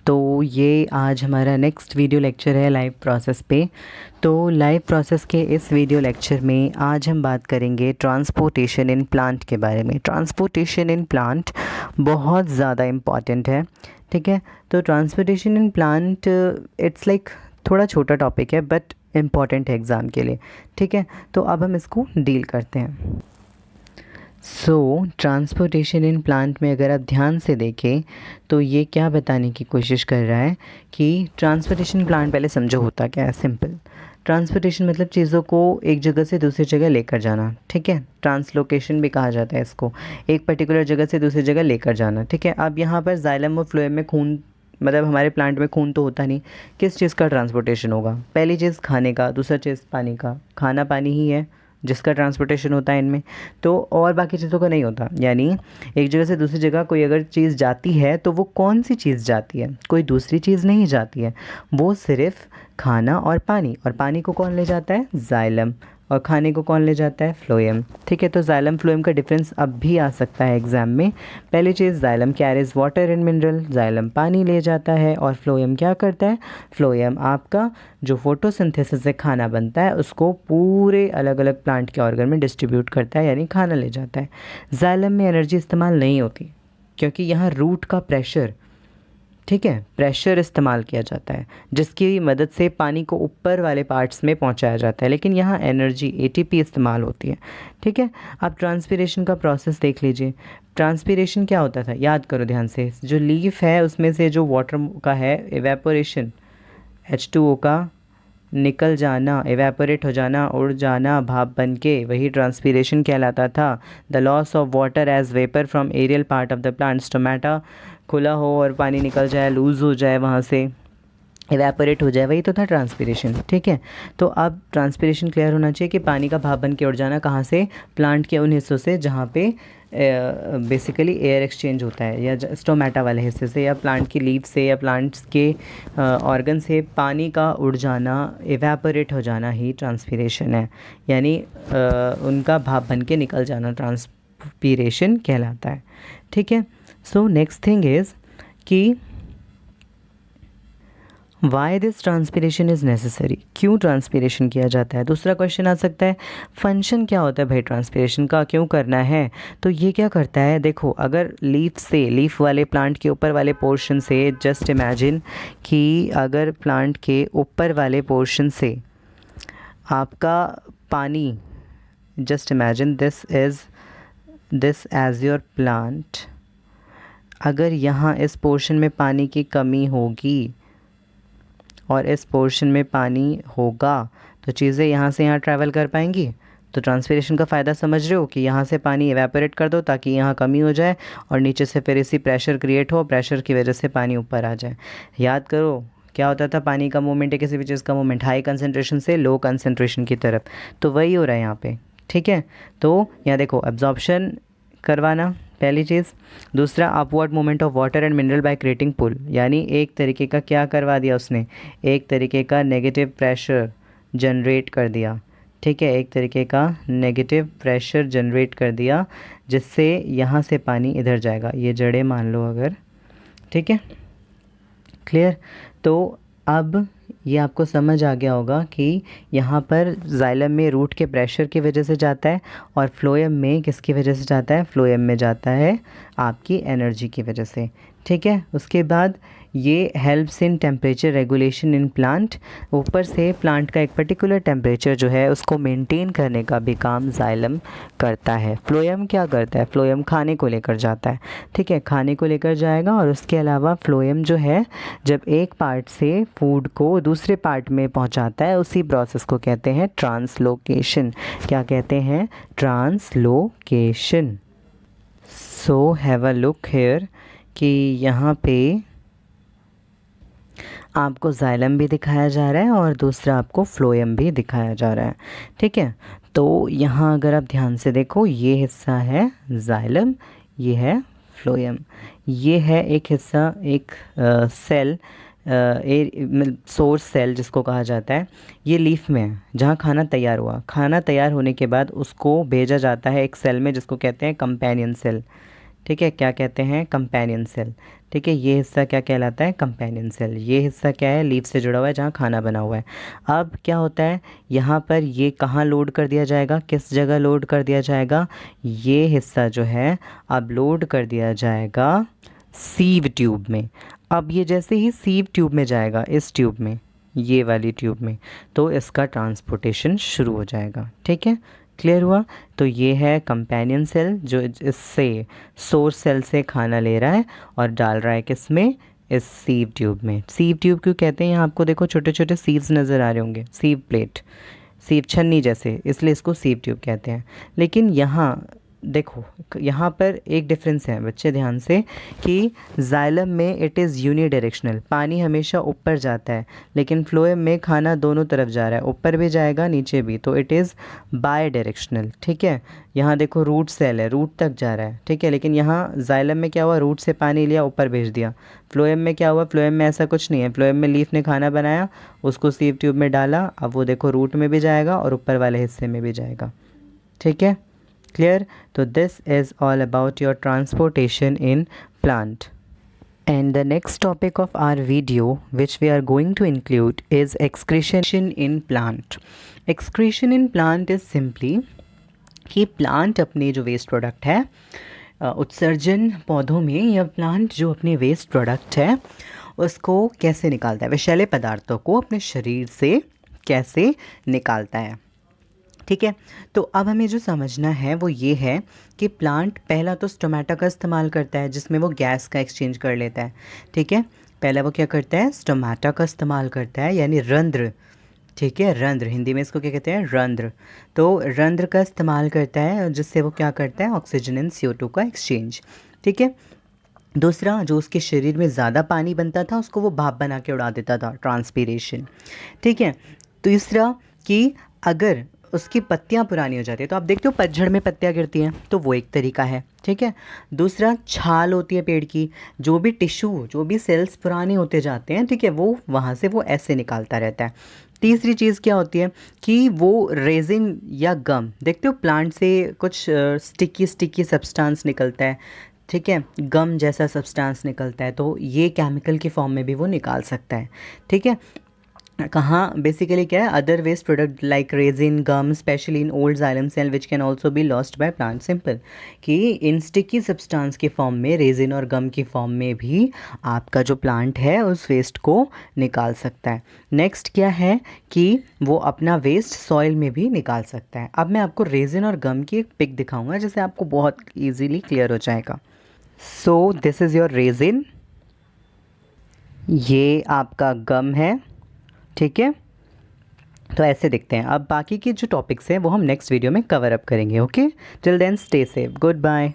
तो ये आज हमारा नेक्स्ट वीडियो लेक्चर है लाइव प्रोसेस पे। तो लाइव प्रोसेस के इस वीडियो लेक्चर में आज हम बात करेंगे ट्रांसपोर्टेशन इन प्लांट के बारे में। ट्रांसपोर्टेशन इन प्लांट बहुत ज़्यादा इम्पॉर्टेंट है, ठीक है। तो transportation in plant it's like थोड़ा छोटा टॉपिक है बट इम्पॉर्टेंट है एग्ज़ाम के लिए, ठीक है। तो अब हम इसको डील करते हैं। ट्रांसपोर्टेशन इन प्लांट में अगर आप ध्यान से देखें तो ये क्या बताने की कोशिश कर रहा है कि ट्रांसपोर्टेशन प्लांट पहले समझो होता क्या है। सिंपल, ट्रांसपोर्टेशन मतलब चीज़ों को एक जगह से दूसरी जगह लेकर जाना, ठीक है। ट्रांसलोकेशन भी कहा जाता है इसको, एक पर्टिकुलर जगह से दूसरी जगह लेकर जाना, ठीक है। अब यहाँ पर जाइलम और फ्लोएम में खून, मतलब हमारे प्लांट में खून तो होता नहीं, किस चीज़ का ट्रांसपोर्टेशन होगा? पहली चीज़ खाने का, दूसरा चीज़ पानी का। खाना पानी ही है जिसका ट्रांसपोर्टेशन होता है इनमें, तो और बाकी चीज़ों का नहीं होता। यानी एक जगह से दूसरी जगह कोई अगर चीज़ जाती है तो वो कौन सी चीज़ जाती है? कोई दूसरी चीज़ नहीं जाती है, वो सिर्फ खाना और पानी। और पानी को कौन ले जाता है? जाइलम। और खाने को कौन ले जाता है? फ्लोएम, ठीक है। तो जाइलम फ्लोएम का डिफरेंस अब भी आ सकता है एग्ज़ाम में। पहली चीज़, xylem carries water and mineral, xylem पानी ले जाता है। और फ्लोएम क्या करता है? फ्लोएम आपका जो फोटोसिंथेसिस से खाना बनता है उसको पूरे अलग अलग प्लांट के ऑर्गन में डिस्ट्रीब्यूट करता है, यानी खाना ले जाता है। जाइलम में एनर्जी इस्तेमाल नहीं होती क्योंकि यहाँ रूट का प्रेशर, ठीक है, प्रेशर इस्तेमाल किया जाता है जिसकी मदद से पानी को ऊपर वाले पार्ट्स में पहुंचाया जाता है, लेकिन यहाँ एनर्जी एटीपी इस्तेमाल होती है, ठीक है। अब ट्रांसपीरेशन का प्रोसेस देख लीजिए। ट्रांसपीरेशन क्या होता था, याद करो ध्यान से। जो लीफ है उसमें से जो वाटर का है एवेपोरेशन, H2O का निकल जाना, एवेपोरेट हो जाना, उड़ जाना भाप बन के, वही ट्रांसपीरेशन कहलाता था। The loss of water as vapour from aerial part of the plant, stomata खुला हो और पानी निकल जाए, लूज़ हो जाए, वहाँ से एवेपोरेट हो जाए, वही तो था ट्रांसपीरेशन, ठीक है। तो अब ट्रांसपीरेशन क्लियर होना चाहिए कि पानी का भाप बन के उड़ जाना कहाँ से? प्लांट के उन हिस्सों से जहाँ पे बेसिकली एयर एक्सचेंज होता है, या स्टोमेटा वाले हिस्से से, या प्लांट की लीफ से, या प्लांट्स के ऑर्गन से पानी का उड़ जाना, एवेपोरेट हो जाना ही ट्रांसपीरेशन है, यानी उनका भाप बन के निकल जाना ट्रांसपीरेशन कहलाता है, ठीक है। सो नेक्स्ट थिंग इज़ कि why this transpiration is necessary, क्यों ट्रांसपीरेशन किया जाता है? दूसरा क्वेश्चन आ सकता है, फंक्शन क्या होता है भाई ट्रांसपीरेशन का, क्यों करना है? तो ये क्या करता है, देखो, अगर लीफ से, लीफ वाले प्लांट के ऊपर वाले पोर्शन से, जस्ट इमेजिन कि अगर प्लांट के ऊपर वाले पोर्शन से आपका पानी, just imagine this as your plant, अगर यहाँ इस पोर्शन में पानी की कमी होगी और इस पोर्शन में पानी होगा तो चीज़ें यहाँ से यहाँ ट्रैवल कर पाएंगी। तो ट्रांसपीरेशन का फ़ायदा समझ रहे हो कि यहाँ से पानी एवेपोरेट कर दो ताकि यहाँ कमी हो जाए, और नीचे से फिर इसी प्रेशर क्रिएट हो, प्रेशर की वजह से पानी ऊपर आ जाए। याद करो क्या होता था, पानी का मूवमेंट है किसी भी चीज़ का मूवमेंट, हाई कंसनट्रेशन से लो कंसनट्रेशन की तरफ, तो वही हो रहा है यहाँ पे, ठीक है। तो यहाँ देखो, एब्जॉर्प्शन करवाना पहली चीज़। दूसरा, upward movement of water and mineral by creating pull, यानी एक तरीके का क्या करवा दिया उसने, एक तरीके का नेगेटिव प्रेशर जनरेट कर दिया, ठीक है। एक तरीके का नेगेटिव प्रेशर जनरेट कर दिया जिससे यहाँ से पानी इधर जाएगा, ये जड़ें मान लो अगर, ठीक है, क्लियर। तो अब ये आपको समझ आ गया होगा कि यहाँ पर जाइलम में रूट के प्रेशर की वजह से जाता है, और फ्लोएम में किसकी वजह से जाता है? फ्लोएम में जाता है आपकी एनर्जी की वजह से, ठीक है। उसके बाद ये helps in temperature regulation in plant, ऊपर से प्लांट का एक पर्टिकुलर टेम्परेचर जो है उसको मेंटेन करने का भी काम जाइलम करता है। फ्लोएम क्या करता है? फ्लोएम खाने को लेकर जाता है, ठीक है, खाने को लेकर जाएगा। और उसके अलावा फ्लोएम जो है जब एक पार्ट से फूड को दूसरे पार्ट में पहुंचाता है, उसी प्रोसेस को कहते हैं ट्रांसलोकेशन। क्या कहते हैं? Translocation. So have a look here कि यहाँ पे आपको जाइलम भी दिखाया जा रहा है और दूसरा आपको फ्लोएम भी दिखाया जा रहा है, ठीक है। तो यहाँ अगर आप ध्यान से देखो, ये हिस्सा है जाइलम, ये है फ्लोएम, ये है एक हिस्सा, एक सेल, सोर्स सेल जिसको कहा जाता है, ये लीफ में है जहाँ खाना तैयार हुआ। खाना तैयार होने के बाद उसको भेजा जाता है एक सेल में जिसको कहते हैं कंपेनियन सेल, ठीक है। क्या कहते हैं? कंपेनियन सेल, ठीक है। ये हिस्सा क्या कहलाता है, कंपेनियन सेल। ये हिस्सा क्या है, लीफ से जुड़ा हुआ है, जहाँ खाना बना हुआ है। अब क्या होता है, यहाँ पर ये कहाँ लोड कर दिया जाएगा, किस जगह लोड कर दिया जाएगा, ये हिस्सा जो है अब लोड कर दिया जाएगा सीव ट्यूब में। अब ये जैसे ही सीव ट्यूब में जाएगा, इस ट्यूब में, ये वाली ट्यूब में, तो इसका ट्रांसपोर्टेशन शुरू हो जाएगा। ठीक है, क्लियर हुआ। तो ये है कंपेनियन सेल जो इससे सोर्स सेल से खाना ले रहा है और डाल रहा है किस में, इस सीव ट्यूब में। सीव ट्यूब क्यों कहते हैं, यहाँ आपको देखो छोटे छोटे सीव्स नज़र आ रहे होंगे, सीव प्लेट, सीव छन्नी जैसे, इसलिए इसको सीव ट्यूब कहते हैं। लेकिन यहाँ देखो, यहाँ पर एक डिफरेंस है बच्चे, ध्यान से, कि जाइलम में इट इज़ यूनिडायरेक्शनल, पानी हमेशा ऊपर जाता है, लेकिन फ्लोएम में खाना दोनों तरफ जा रहा है, ऊपर भी जाएगा नीचे भी, तो इट इज़ बाय डायरेक्शनल। ठीक है, यहाँ देखो रूट सेल है, रूट तक जा रहा है। ठीक है, लेकिन यहाँ जाइलम में क्या हुआ, रूट से पानी लिया ऊपर भेज दिया। फ्लोएम में क्या हुआ, फ्लोएम में ऐसा कुछ नहीं है। फ्लोएम में लीफ ने खाना बनाया, उसको सीव ट्यूब में डाला, अब वो देखो रूट में भी जाएगा और ऊपर वाले हिस्से में भी जाएगा। ठीक है, clear? So this is all about your transportation in plant. And the next topic of our video which we are going to include is excretion in plant. Excretion in plant is simply कि plant अपने जो waste product है, उत्सर्जन पौधों में, या plant जो अपने वेस्ट प्रोडक्ट है उसको कैसे निकालता है, विषैले पदार्थों को अपने शरीर से कैसे निकालता है। ठीक है, तो अब हमें जो समझना है वो ये है कि प्लांट पहला तो स्टोमेटा का इस्तेमाल करता है, जिसमें वो गैस का एक्सचेंज कर लेता है। ठीक है, पहला वो क्या करता है, स्टोमेटा का इस्तेमाल करता है, यानी रंध्र। ठीक है, रंध्र, हिंदी में इसको क्या कहते हैं, रंध्र। तो रंध्र का इस्तेमाल करता है, जिससे वो क्या करता है, ऑक्सीजन एंड CO2 का एक्सचेंज। ठीक है, दूसरा, जो उसके शरीर में ज़्यादा पानी बनता था उसको वो भाप बना के उड़ा देता था, ट्रांसपीरेशन। ठीक है, तीसरा कि अगर उसकी पत्तियां पुरानी हो जाती है, तो आप देखते हो पतझड़ में पत्तियां गिरती हैं, तो वो एक तरीका है। ठीक है, दूसरा, छाल होती है पेड़ की, जो भी टिश्यू, जो भी सेल्स पुराने होते जाते हैं, ठीक है, वो वहाँ से वो ऐसे निकालता रहता है। तीसरी चीज़ क्या होती है कि वो रेजिन या गम, देखते हो प्लांट से कुछ स्टिकी स्टिकी सब्सटेंस निकलता है। ठीक है, गम जैसा सब्सटेंस निकलता है, तो ये केमिकल की फॉर्म में भी वो निकाल सकता है। ठीक है, कहाँ बेसिकली क्या है, other waste product like resin, gum, specially in old xylem cell which can also be lost by plant. Simple कि इन स्टिकी सब्सटेंस के फॉर्म में, रेजिन और गम की फॉर्म में भी आपका जो प्लांट है उस वेस्ट को निकाल सकता है। नेक्स्ट क्या है कि वो अपना वेस्ट सॉइल में भी निकाल सकता है। अब मैं आपको रेजिन और गम की एक पिक दिखाऊंगा, जिससे आपको बहुत ईजीली क्लियर हो जाएगा। So this is your resin, ये आपका गम है। ठीक है, तो ऐसे दिखते हैं। अब बाकी के जो टॉपिक्स हैं वो हम नेक्स्ट वीडियो में कवर अप करेंगे। Okay, till then stay safe, good bye.